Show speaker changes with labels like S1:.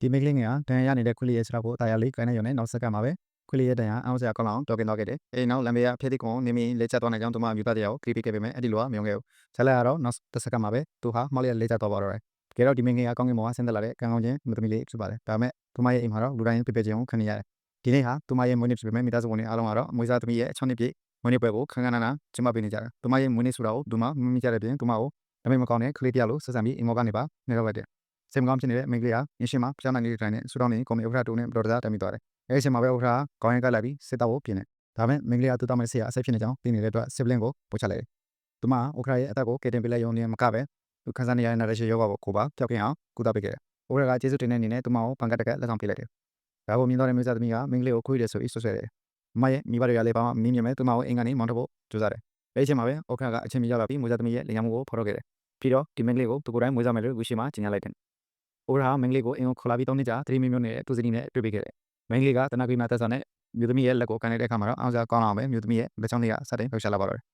S1: ဒီမိန်းကလေးငယ်ဟာဒဏ်ရာရနေတဲ့ခွေးလေးရဲ့ခြေထောက်ကိုတာယာလေးကိုင်နေရုံနဲ့နောက်စက္ကန့်မှာပဲခွေးလေးရဲ့ဒဏ်ရာအောင်းစရာကောင်းအောင်တော်ကင်သွားခဲ့တယ်။အဲဒီနောက်လမ်းဘေးကဖျက်သည့်ကွန်နေမီလေးကျသွားနိုင်ကြောင်းသူမအမျိုးသားတရားကိုခရီးပေးခဲ့ပေမဲ့အဲ့ဒီလိုကမယုံခဲ့ဘူး။ဇက်လက်ကတော့နောက်တစ်စက္ကန့်မှာပဲသူဟာမှောက်လျက်လေးကျသွားပါတော့တယ်။တကယ်တော့ဒီမိန်းကလေးကကောင်းကင်ဘုံကဆင်းသက်လာတဲ့ကံကောင်းခြင်းအမျိုးသမီးလေးဖြစ်ပါတယ်။ဒါပေမဲ့သူမရဲ့အိမ်မှာတော့လူတိုင်းပြပြခြင်းကိုခံနေရတယ်။ဒီနေ့ဟာသူမရဲ့မွေးနေ့ဖြစ်ပေမဲ့မိသားစုဝင်တွေအားလုံးကတော့မွေးစားသမီးရဲ့6နှစ်ပြည့်မွေးနေ့ပွဲကိုခမ်းခမ်းနားနားကျင်းပပေးနေကြတယ်။သူမရဲ့မွေးနေ့ဆိုတာကိုသူမမမိကြတဲ့ပြင်သူမကိုနမိတ်မကောင်းတဲ့ကလေးတယောက်လိုဆက်ဆံပြီးအိမ်မောကနေပါနေတော့တယ်။စိတ်မကောင်းဖြစ်နေတဲ့မိန်းကလေးဟာရင်းရှင်းမှာဖျောင်းနိုင်နေတဲ့တိုင်းနဲ့ဆူတောင်းနေကွန်မီဥက္ကဋ္ဌတူနဲ့ဘတော်တစားတက်မိသွားတယ်။အဲဒီအချိန်မှာပဲဥက္ကဋ္ဌကခေါင်းရိုင်းကပ်လိုက်ပြီးစစ်တောက်ကိုပြင်တယ်။ဒါပေမဲ့မိန်းကလေးကသူ့တောက်မဲ့ဆေးရအဆက်ဖြစ်နေကြောင်းသိနေတဲ့အတွက်စစ်ပလင်းကိုပို့ချလိုက်တယ်။သူမဥက္ကဋ္ဌရဲ့အသက်ကိုကယ်တင်ပေးလိုက်ရုံနဲ့မကပဲသူခန်းစားနေရတဲ့နာရရှိယောဂကိုပါပျောက်ကင်းအောင်ကုသပေးခဲ့တယ်။ဥက္ကဋ္ဌကကျေးဇူးတင်တဲ့အနေနဲ့သူမကိုပန်ကတ်တကက်လက်ဆောင်ပေးလိုက်တယ်။ဒါကိုမြင်တော့တဲ့မိသားသမီးကမိန်းကလေးကိုခွေးတယ်ဆိုပြီးဆွဆွဲတယ်။မရဲ့မိဘတွေကလည်းဘာမှမင်းမြင်မဲ့သူမကိုအိမ်ကနေမောင်းထုတ်ဖို့ကြိုးစားတယ်။အဲဒီအချိန်မှာပဲဥက္ကဋ္ဌကအချိန်မီရောက်လာပြီးမိသားသမီးရဲ့လိမ်ညာမှုကိုဖော်ထုတ်ခဲ့တယ်။ပြီးတော့ဒီမိန်းကလေးကိုသူကိုယ်တိုင်မွေးစားမယ်လို့ဝီရှိမှာကြေညာလိုက်တယ်။ဥက္ကဋ္ဌကမိန်းကလေးကိုအိမ်ကိုခေါ်လာပြီး3နှစ်ကြာသတိမျိုးမျိုးနဲ့သူစည်းနဲ့တွေ့ပေးခဲ့တယ်။မိန်းကလေးကတနဂရီနာသက်ဆောင်နဲ့မြို့သမီးရဲ့လက်ကိုကန်လိုက်တဲ့အခါမှာတော့အောင်စရာကောင်းအောင်ပဲမြို့သမီးရဲ့လက်ချောင်းလေးကစတင်လှုပ်ရှားလာပါတော့တယ်။